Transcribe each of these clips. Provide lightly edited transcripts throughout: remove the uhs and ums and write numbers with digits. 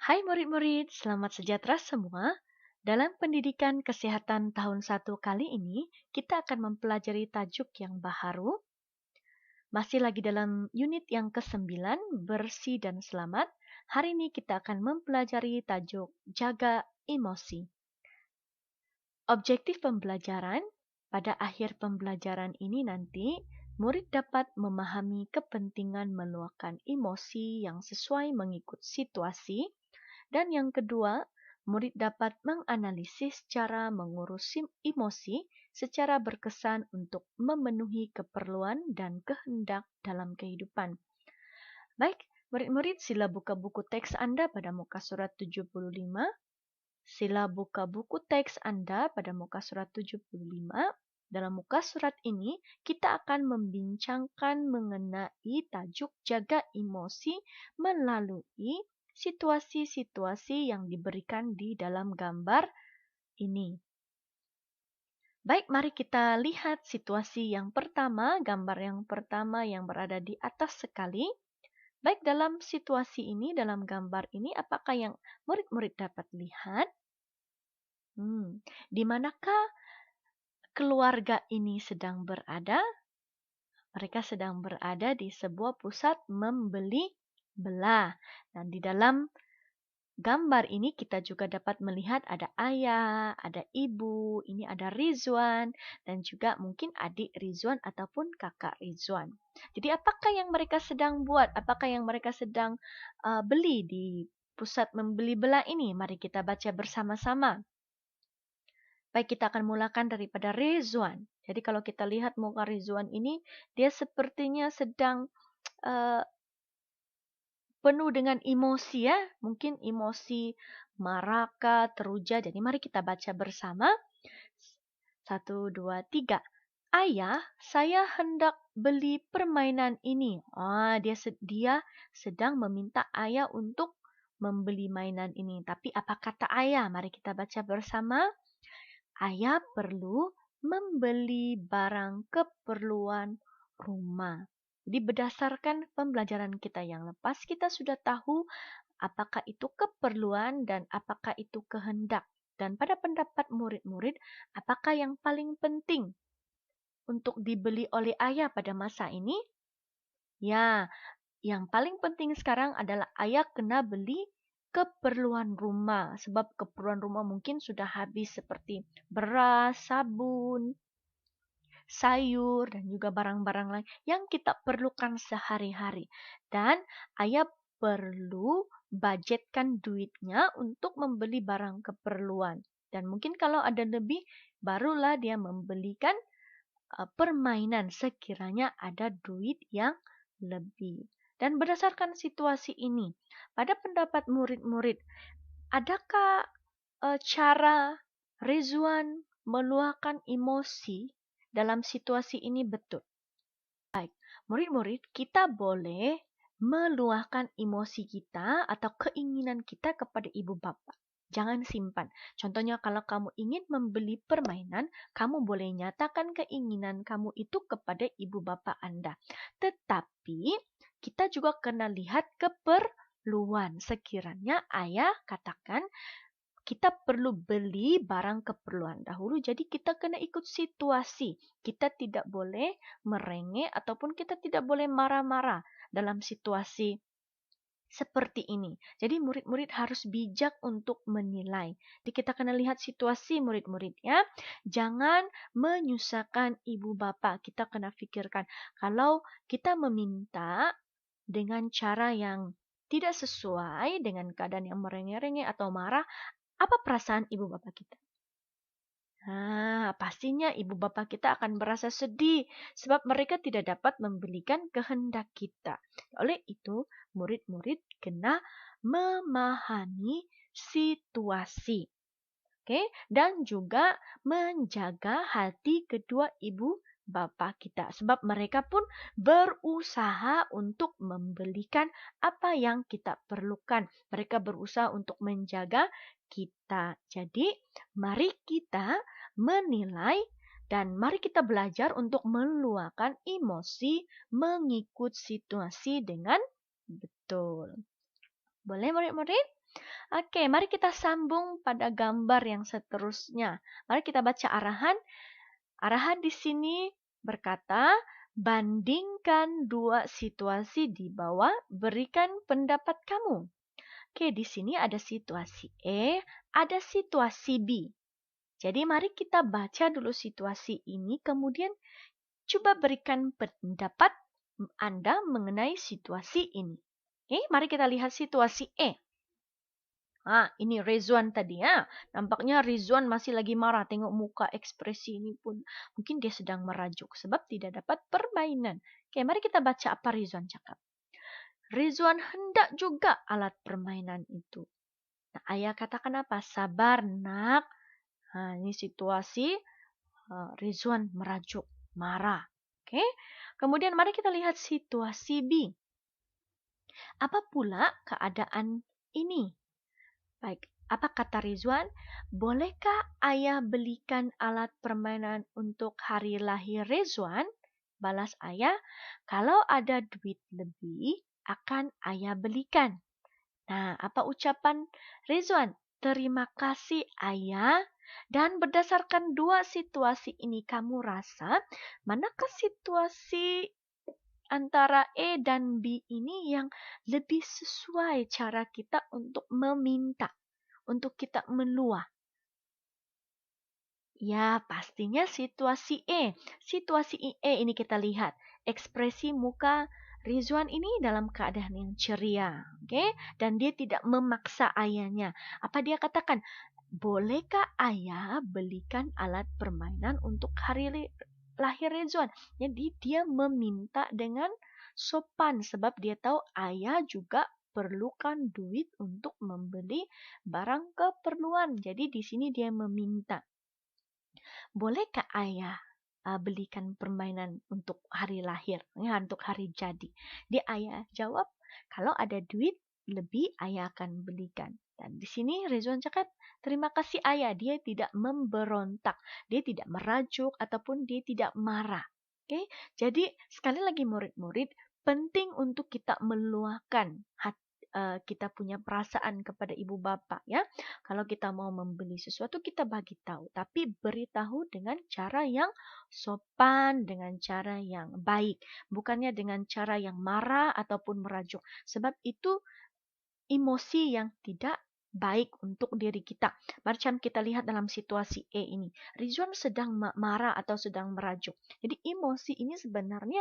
Hai murid-murid, selamat sejahtera semua. Dalam pendidikan kesehatan tahun 1 kali ini, kita akan mempelajari tajuk yang baharu. Masih lagi dalam unit yang ke-9, bersih dan selamat. Hari ini kita akan mempelajari tajuk jaga emosi. Objektif pembelajaran, pada akhir pembelajaran ini nanti, murid dapat memahami kepentingan meluapkan emosi yang sesuai mengikut situasi. Dan yang kedua, murid dapat menganalisis cara mengurus emosi secara berkesan untuk memenuhi keperluan dan kehendak dalam kehidupan. Baik, murid-murid sila buka buku teks Anda pada muka surat 75. Sila buka buku teks Anda pada muka surat 75. Dalam muka surat ini, kita akan membincangkan mengenai tajuk jaga emosi melalui situasi-situasi yang diberikan di dalam gambar ini. Baik, mari kita lihat situasi yang pertama, gambar yang pertama yang berada di atas sekali. Baik, dalam situasi ini, dalam gambar ini, apakah yang murid-murid dapat lihat? Di manakah keluarga ini sedang berada? Mereka sedang berada di sebuah pusat membeli belah. Dan di dalam gambar ini kita juga dapat melihat ada ayah, ada ibu, ini ada Rizwan, dan juga mungkin adik Rizwan ataupun kakak Rizwan. Jadi apakah yang mereka sedang buat? Apakah yang mereka sedang beli di pusat membeli belah ini? Mari kita baca bersama-sama. Baik, kita akan mulakan daripada Rizwan. Jadi kalau kita lihat muka Rizwan ini, dia sepertinya sedang penuh dengan emosi ya. Mungkin emosi maraka, teruja. Jadi mari kita baca bersama. 1, 2, 3. Ayah, saya hendak beli permainan ini. Dia sedang meminta ayah untuk membeli mainan ini. Tapi apa kata ayah? Mari kita baca bersama. Ayah perlu membeli barang keperluan rumah. Jadi berdasarkan pembelajaran kita yang lepas, kita sudah tahu apakah itu keperluan dan apakah itu kehendak. Dan pada pendapat murid-murid, apakah yang paling penting untuk dibeli oleh ayah pada masa ini? Ya, yang paling penting sekarang adalah ayah kena beli keperluan rumah. Sebab keperluan rumah mungkin sudah habis seperti beras, sabun, sayur, dan juga barang-barang lain yang kita perlukan sehari-hari. Dan ayah perlu budgetkan duitnya untuk membeli barang keperluan. Dan mungkin kalau ada lebih, barulah dia membelikan permainan sekiranya ada duit yang lebih. Dan berdasarkan situasi ini, pada pendapat murid-murid, adakah cara Rizwan meluahkan emosi dalam situasi ini betul? Baik, murid-murid, kita boleh meluahkan emosi kita atau keinginan kita kepada ibu bapa. Jangan simpan. Contohnya kalau kamu ingin membeli permainan, kamu boleh nyatakan keinginan kamu itu kepada ibu bapa Anda. Tetapi kita juga kena lihat keperluan. Sekiranya ayah katakan kita perlu beli barang keperluan dahulu, jadi kita kena ikut situasi. Kita tidak boleh merengek ataupun kita tidak boleh marah-marah dalam situasi seperti ini. Jadi murid-murid harus bijak untuk menilai. Jadi kita kena lihat situasi murid-muridnya. Jangan menyusahkan ibu bapa. Kita kena fikirkan kalau kita meminta dengan cara yang tidak sesuai dengan keadaan yang merengek-rengek atau marah, apa perasaan ibu bapa kita? Pastinya ibu bapa kita akan merasa sedih sebab mereka tidak dapat membelikan kehendak kita. Oleh itu, murid-murid kena memahami situasi. Oke, dan juga menjaga hati kedua ibu bapa kita sebab mereka pun berusaha untuk membelikan apa yang kita perlukan. Mereka berusaha untuk menjaga kita. Jadi, mari kita menilai dan mari kita belajar untuk meluahkan emosi mengikut situasi dengan betul. Boleh murid-murid? Oke, mari kita sambung pada gambar yang seterusnya. Mari kita baca arahan. Arahan di sini berkata, bandingkan dua situasi di bawah, berikan pendapat kamu. Oke, di sini ada situasi E, ada situasi B. Jadi mari kita baca dulu situasi ini, kemudian coba berikan pendapat Anda mengenai situasi ini. Oke, mari kita lihat situasi E. Ini Rizwan tadi ya. Nampaknya Rizwan masih lagi marah. Tengok muka ekspresi ini pun. Mungkin dia sedang merajuk sebab tidak dapat permainan. Oke, mari kita baca apa Rizwan cakap. Rizwan hendak juga alat permainan itu. Nah, ayah katakan apa? Sabar nak. Ini situasi Rizwan merajuk, marah. Oke. Kemudian mari kita lihat situasi B. Apa pula keadaan ini? Baik, apa kata Rizwan? Bolehkah ayah belikan alat permainan untuk hari lahir Rizwan? Balas ayah, kalau ada duit lebih, akan ayah belikan. Nah, apa ucapan Rizwan? Terima kasih ayah. Dan berdasarkan dua situasi ini, kamu rasa manakah situasi antara E dan B ini yang lebih sesuai cara kita untuk meminta, untuk kita meluah? Ya, pastinya situasi E. Situasi E ini kita lihat. Ekspresi muka Rizwan ini dalam keadaan yang ceria. Oke? Dan dia tidak memaksa ayahnya. Apa dia katakan? Bolehkah ayah belikan alat permainan untuk hari lahir Rizwan? Jadi dia meminta dengan sopan sebab dia tahu ayah juga perlukan duit untuk membeli barang keperluan. Jadi di sini dia meminta. Bolehkah ayah belikan permainan untuk hari lahir, ya, untuk hari jadi? Dia ayah jawab, kalau ada duit lebih ayah akan belikan. Dan di sini Rizwan cakap, terima kasih ayah. Dia tidak memberontak, dia tidak merajuk ataupun dia tidak marah. Oke, jadi sekali lagi murid-murid, penting untuk kita meluahkan kita punya perasaan kepada ibu bapak ya. Kalau kita mau membeli sesuatu kita bagi tahu, tapi beritahu dengan cara yang sopan, dengan cara yang baik, bukannya dengan cara yang marah ataupun merajuk. Sebab itu emosi yang tidak baik untuk diri kita. Macam kita lihat dalam situasi E ini. Rizwan sedang marah atau sedang merajuk. Jadi emosi ini sebenarnya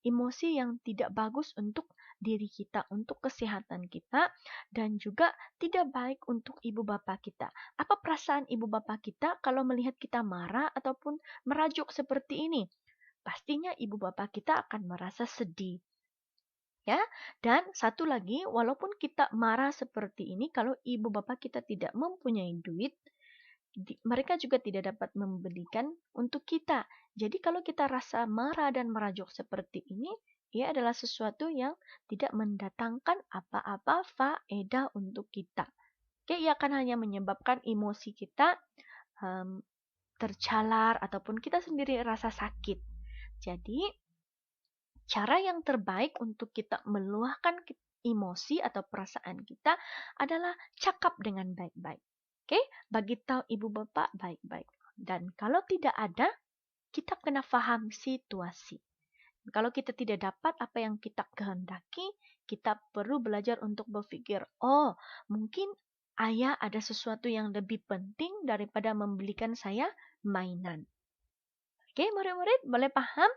emosi yang tidak bagus untuk diri kita, untuk kesehatan kita, dan juga tidak baik untuk ibu bapak kita. Apa perasaan ibu bapak kita kalau melihat kita marah ataupun merajuk seperti ini? Pastinya ibu bapak kita akan merasa sedih. Ya, dan satu lagi, walaupun kita marah seperti ini, kalau ibu bapak kita tidak mempunyai duit, mereka juga tidak dapat membelikan untuk kita. Jadi kalau kita rasa marah dan merajuk seperti ini, ia adalah sesuatu yang tidak mendatangkan apa-apa faedah untuk kita. Oke, ia akan hanya menyebabkan emosi kita tercalar ataupun kita sendiri rasa sakit. Jadi, cara yang terbaik untuk kita meluahkan emosi atau perasaan kita adalah cakap dengan baik-baik. Oke, bagi tahu ibu bapak baik-baik. Dan kalau tidak ada, kita kena faham situasi. Kalau kita tidak dapat apa yang kita kehendaki, kita perlu belajar untuk berpikir, oh mungkin ayah ada sesuatu yang lebih penting daripada membelikan saya mainan. Oke, murid-murid boleh paham?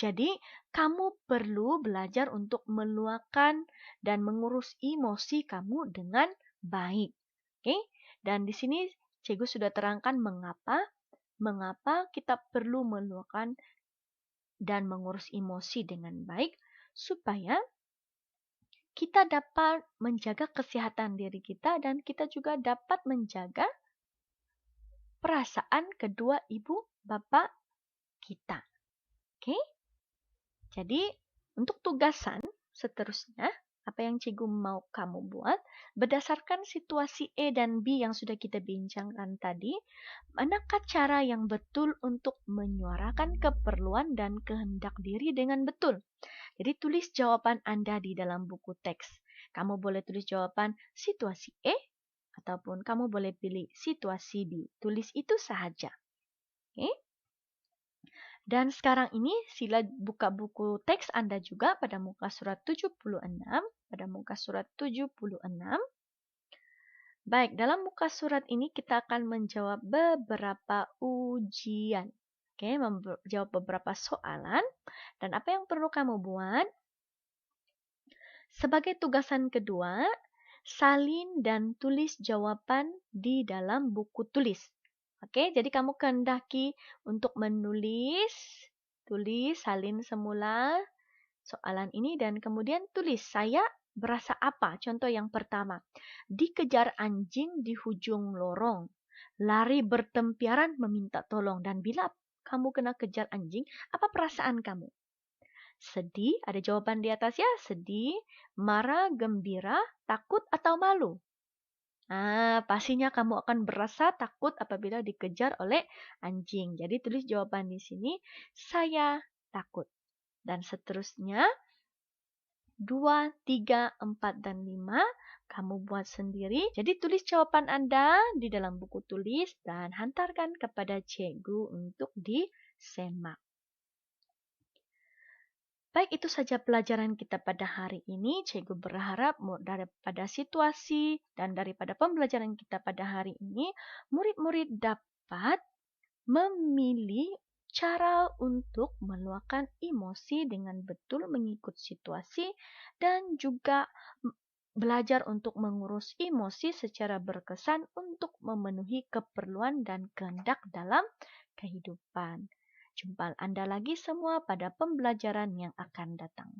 Jadi, kamu perlu belajar untuk meluahkan dan mengurus emosi kamu dengan baik. Oke? Dan di sini Cikgu sudah terangkan mengapa kita perlu meluahkan dan mengurus emosi dengan baik supaya kita dapat menjaga kesehatan diri kita dan kita juga dapat menjaga perasaan kedua ibu bapak kita. Oke? Jadi, untuk tugasan seterusnya, apa yang Cikgu mau kamu buat, berdasarkan situasi E dan B yang sudah kita bincangkan tadi, manakah cara yang betul untuk menyuarakan keperluan dan kehendak diri dengan betul? Jadi, tulis jawaban Anda di dalam buku teks. Kamu boleh tulis jawaban situasi E ataupun kamu boleh pilih situasi di tulis itu saja. Oke? Dan sekarang ini sila buka buku teks Anda juga pada muka surat 76, pada muka surat 76. Baik, dalam muka surat ini kita akan menjawab beberapa ujian. Oke, menjawab beberapa soalan. Dan apa yang perlu kamu buat? Sebagai tugasan kedua, salin dan tulis jawaban di dalam buku tulis. Oke, jadi kamu kehendaki untuk tulis, salin semula soalan ini dan kemudian tulis saya berasa apa? Contoh yang pertama, dikejar anjing di hujung lorong, lari bertempiaran meminta tolong. Dan bila kamu kena kejar anjing, apa perasaan kamu? Sedih, ada jawaban di atas ya, sedih, marah, gembira, takut, atau malu? Pastinya kamu akan berasa takut apabila dikejar oleh anjing. Jadi tulis jawaban di sini, saya takut. Dan seterusnya, 2, 3, 4, dan 5 kamu buat sendiri. Jadi tulis jawaban Anda di dalam buku tulis dan hantarkan kepada cikgu untuk disemak. Baik, itu saja pelajaran kita pada hari ini. Cikgu berharap daripada situasi dan daripada pembelajaran kita pada hari ini, murid-murid dapat memilih cara untuk meluapkan emosi dengan betul mengikut situasi dan juga belajar untuk mengurus emosi secara berkesan untuk memenuhi keperluan dan kehendak dalam kehidupan. Jumpa Anda lagi semua pada pembelajaran yang akan datang.